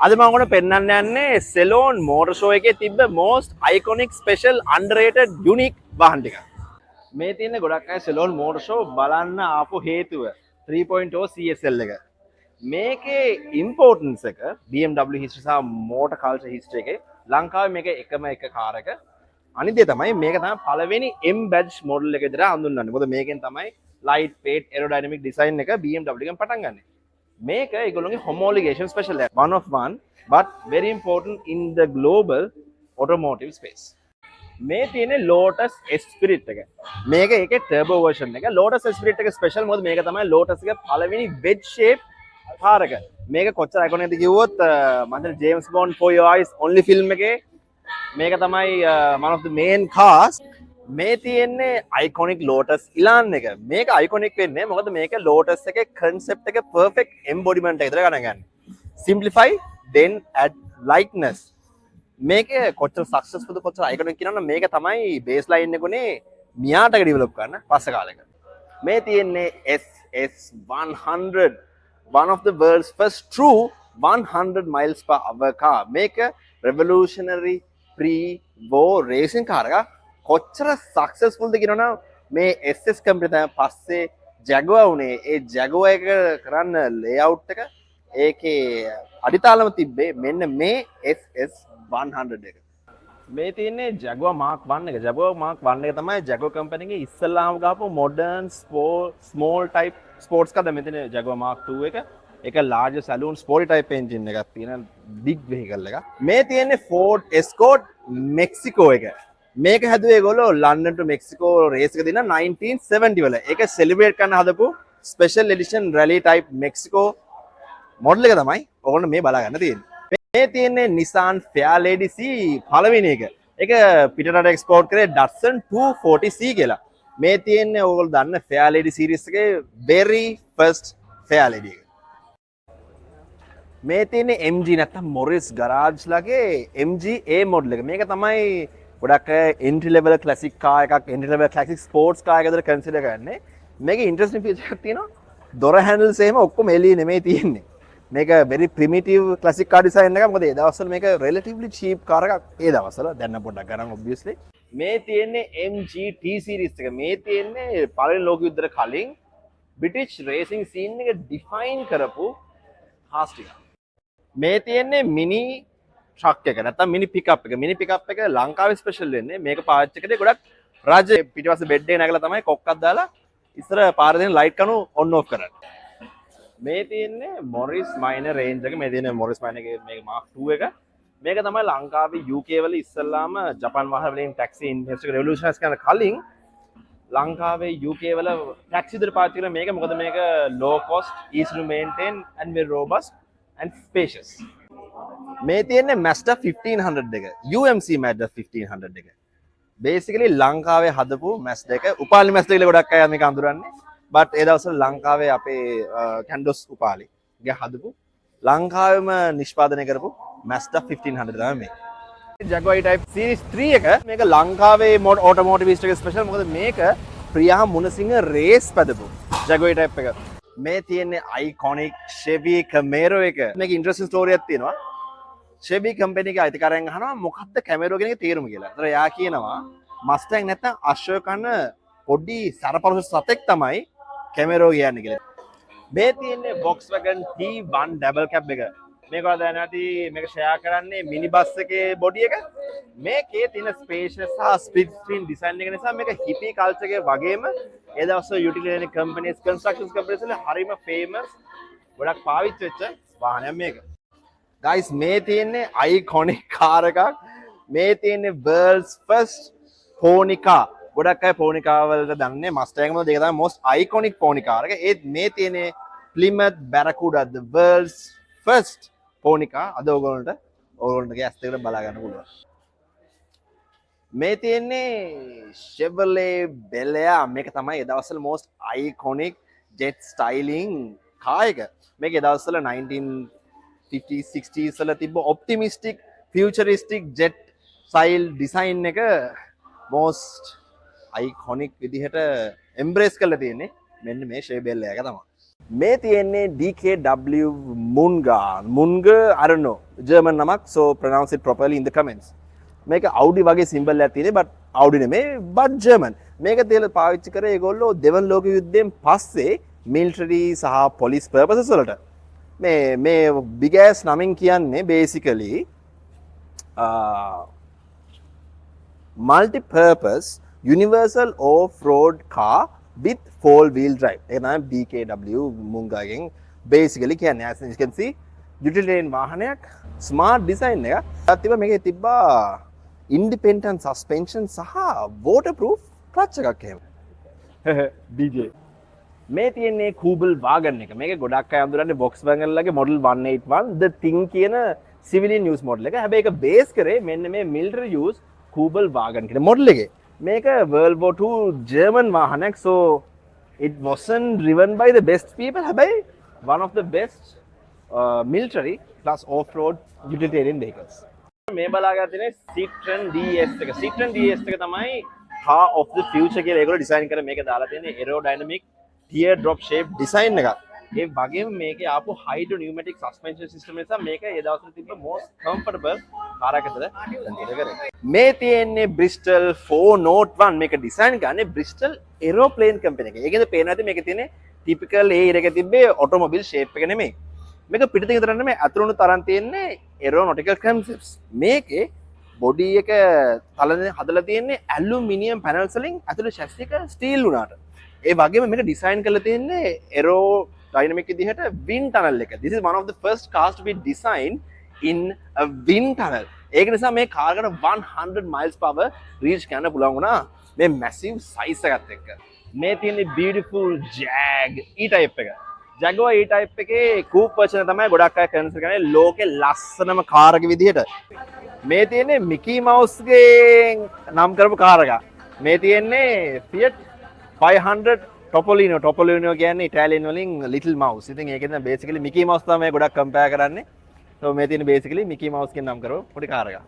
අද මම ඔයගොල්ලෝ පෙන්වන්න යන්නේ සෙලෝන් මෝටර් ෂෝ එකේ තිබ්බ most iconic special underrated unique වාහන ටික. මේ තියෙන ගොඩක් අය සෙලෝන් මෝටර් ෂෝ බලන්න ආපු හේතුව 3.0 CSL එක. මේකේ ඉම්පෝර්ටන්ස් එක BMW history සහ motor culture history එකේ ලංකාවේ මේක එකම එක කාර් එක. අනිත් දේ තමයි මේක තමයි පළවෙනි M badge model එක විතර හඳුන්වන්නේ. මොකද මේකෙන් තමයි light weight aerodynamic design එක BMW එකෙන් පටන් ගන්නෙ. මේක ඒගොල්ලෝගේ homologation special එක. One of one but very important in the global automotive space. මේ තියෙන්නේ Lotus Esprit එක. මේක ඒකේ turbo version එක. Lotus Esprit එක special මොකද මේක තමයි Lotus එකේ පළවෙනි wedge shape කාර් එක. මේක කොච්චර iconic ද කිව්වොත් මම James Bond for Your Eyes only film එකේ මේක තමයි one of the main cars. මේ තියෙන්නේ iconic Lotus Elan එක. මේක iconic වෙන්නේ මොකද මේක Lotus එකේ concept එක perfect embodiment එක විතර ගණන් ගන්න. Simplify then add lightness. මේක කොච්චර successful කොච්චර iconic කියනවනම් මේක තමයි baseline එක උනේ මියාට develop කරන්න පස්ස කාලෙක. මේ තියෙන්නේ SS100 one of the world's first true 100 miles per hour car. මේක revolutionary pre-war racing car එකක්. කොච්චර සක්සස්ෆුල් ද කියනවනම් මේ SS කම්පැනි තමයි පස්සේ Jaguar උනේ. ඒ Jaguar එක කරන්න ලේඅවුට් එක ඒකේ අඩිතාලම තිබ්බේ මෙන්න මේ SS100 එක. මේ තියෙන්නේ Jaguar Mark 1 එක. Jaguar Mark 1 එක තමයි Jaguar කම්පැනි එකේ ඉස්සල්ලාම ගහපු modern small type sports car. දැන් මෙතන Jaguar Mark 2 එක. ඒක large saloon sporty type engine එකක් තියෙන big vehicle එකක්. මේ තියෙන්නේ Ford Escort Mexico එක. මේක හැදුවේ ඒගොල්ලෝ ලන්ඩන් ටු මෙක්සිකෝ රේස් එක දින 1970 වල. ඒක සෙලිබ්‍රේට් කරන්න හදපු ස්පෙෂල් එඩිෂන් රැලි ටයිප් මෙක්සිකෝ මොඩල් එක තමයි ඕගොල්ලෝ මේ බලා ගන්න තියෙන්නේ. මේ තියෙන්නේ Nissan Fairlady C පළවෙනි එක. ඒක පිටරට එක්ස්පෝර්ට් කරේ Datsun 240C කියලා. මේ තියෙන්නේ ඕගොල්ලෝ දන්න Fairlady series එකේ very first Fairlady එක. මේ තියෙන්නේ MG නැත්නම් Morris Garage ලගේ MG A මොඩල් එක. මේක තමයි ගොඩක් entry level classic car එකක් entry level classic sports car එකකට consider කරන්නේ. මේකේ interesting feature එකක් තියෙනවා. door handles එහෙම ඔක්කොම එළියේ නෙමෙයි තියෙන්නේ. මේක very primitive classic car design එකක්. මොකද ඒ දවස්වල මේක relatively cheap car එකක් ඒ දවස්වල. දැන් නම් පොඩ්ඩක් ගණන් obviously. මේ තියෙන්නේ MG T series එක. මේ තියෙන්නේ පළවෙනි ලෝක යුද්ධයට කලින් British racing scene එක define කරපු cars ටික. මේ තියෙන්නේ mini ට්‍රක් එක නැත්නම් මිනි පිකප් එක. මිනි පිකප් එක ලංකාවේ ස්පෙෂල් වෙන්නේ මේක පාවිච්චි කරේ ගොඩක් රජ පිටිපස්සේ බෙඩ් එක නැගලා තමයි කොක්කක් දාලා ඉස්සර පාරේ දෙන ලයිට් කණු ඔන් ඔෆ් කරන්නේ. මේ තියෙන්නේ මොරිස් මයිනර් රේන්ජ් එක. මේ තියෙන්නේ මොරිස් මයිනර් එකේ මේක Mark 2 එක. මේක තමයි ලංකාවේ UK වල ඉස්සල්ලාම ජපාන් වාහන වලින් ටැක්සි ඉන්ඩස්ට්‍රි එක රෙවොලුෂනයිස් කරන කලින් ලංකාවේ UK වල ටැක්සි විතර පාවිච්චි කරන මේක. මොකද මේක low cost, easy to maintain and very robust and spacious. මේ තියෙන්නේ Mazda 1500 එක. UMC Mazda 1500 එක. basically ලංකාවේ හදපු Mazda එක. උපාලි Mazda කියලා ගොඩක් අය මේක අඳුරන්නේ. but ඒ දවස්වල ලංකාවේ අපේ Candos උපාලි ගේ හදපු ලංකාවෙම නිෂ්පාදනය කරපු Mazda 1500 තමයි මේ. Jaguar E-Type Series 3 එක මේක ලංකාවේ automotive history එක special. මොකද මේක ප්‍රියා මුණසිංහ රේස් පැදපු Jaguar E-Type එක. මේ තියෙන්නේ iconic Chevy Camaro එක. මේක interesting story එකක් තියෙනවා. Chevy company එක අයිතිකාරයන් අහනවා මොකක්ද Camaro කියන එකේ තේරුම කියලා. ඒතර එයා කියනවා Mustang නැත්නම් අශ්වය කන පොඩි සරපරුස සතෙක් තමයි Camaro කියන්නේ කියලා. මේ තියෙන්නේ Volkswagen T1 double cab එක. මේක ඔයාලා දැනන ඇති මේක ෂෙයා කරන්නේ මිනි බස් එකේ බොඩි එක. මේකේ තියෙන ස්පේෂියස් සහ ස්ප්ලිට් ස්ක්‍රීන් ඩිසයින් එක නිසා මේක හිපි කල්චර් එකේ වගේම ඒ දවස්වල යුටිලිටි කම්පනීස් කන්ස්ට්‍රක්ෂන්ස් කම්පනීස් වල හරිම ෆේමස් ගොඩක් පාවිච්චි වෙච්ච වාහනයක් මේක. guys මේ තියෙන්නේ iconic car එකක්. මේ තියෙන්නේ world's first pony car. ගොඩක් අය pony car වලට දන්නේ Mustang මොකද ඒක තමයි most iconic pony car එක. ඒත් මේ තියෙන්නේ Plymouth Barracuda the world's first pony car. අද ඕගොල්ලන්ගේ ඇස් දෙකට බලා ගන්න පුළුවන්. මේ තියෙන්නේ Chevrolet Bel Air. මේක තමයි ඒ දවස්වල most iconic jet styling car එක. මේක ඒ දවස්වල 1950s 60s වල තිබ්බ optimistic futuristic jet style design එක most iconic විදිහට embrace කරලා තියෙන්නේ මෙන්න මේ Chevy Bel Air එක තමයි. මේ තියෙන්නේ DKW Munga I don't know German නමක්, so pronounce it properly in the comments. මේක Audi වගේ symbol එකක් තියෙන්නේ but Audi නෙමෙයි but German. මේක තියලා පාවිච්චි කරේ ඒගොල්ලෝ දෙවන ලෝක යුද්ධයෙන් පස්සේ military සහ police purposes වලට. මේ big ass නමින් කියන්නේ basically multi-purpose universal off-road car with four-wheel drive. ඒක තමයි BKW මුංගාගෙන් basically කියන්නේ. As you can see utilitarian වාහනයක් smart design එකක්. අත්තිබ මේකේ තිබ්බා independent suspension සහ waterproof clutch එකක් එහෙම. DJ මේ තියෙන්නේ Kubel Wagon එක. මේක ගොඩක් අය අඳුරන්නේ Volkswagen ලගේ model 181 the thing කියන civilian use model එක. හැබැයි ඒක base කරේ මෙන්න මේ military use Kubel Wagon කියන model එකේ. මේක World War II German වාහනයක්, so it wasn't driven by the best people. හැබැයි one of the best military plus off-road utilitarian vehicles. මේ බලාගන්න තියෙන්නේ Citroen DS එක. Citroen DS එක තමයි car of the future කියලා ඒගොල්ලෝ ඩිසයින් කරලා මේක දාලා තියෙන්නේ aerodynamic tear drop shape design එකක්. ඒ වගේම මේකේ ආපු hydro pneumatic suspension system නිසා මේක ඒ දවස්වල තිබ්බ most comfortable car එකක් අතර කන්සිඩර් කරේ. මේ තියෙන්නේ Bristol 401. මේක ඩිසයින් ගන්නේ Bristol aeroplane company එක. ඒකෙන්ද පේනවා ඇති මේකේ තියෙන්නේ typical ඒ ඉරක තිබ්බේ automobile shape එක නෙමෙයි. මේක පිටින් විතර නෙමෙයි අතුරුණු තරම් තියෙන්නේ aeronautical concepts. මේකේ body එක තලනේ හදලා තියෙන්නේ aluminium panels වලින්, ඇතුළේ chassis එක steel වුණාට. ඒ වගේම මේක ඩිසයින් කරලා තියෙන්නේ aerodynamic විදිහට wind tunnel එක. This is one of the first cars to be designed in a wind tunnel. ඒක නිසා මේ කාර් එකට 100 miles per hour reach කරන්න පුළුවන් වුණා මේ massive size එකත් එක්ක. මේ තියෙන්නේ beautiful Jag E-type එක. Jaguar E-type එකේ coupe version තමයි ගොඩක් අය කන්සිඩර් කරන්නේ ලෝකේ ලස්සනම කාර් එක විදිහට. මේ තියෙන්නේ Mickey Mouse ගේ නම් කරපු කාර් එකක්. මේ තියෙන්නේ Fiat 500 Topolino. Topolino කියන්නේ Italian වලින් little mouse. ඉතින් ඒකෙන් basically Mickey Mouse තමයි ගොඩක් compare කරන්නේ. So මේ තියෙන්නේ basically Mickey Mouse කියන නම් කරපු පොඩි කාර් එකක්.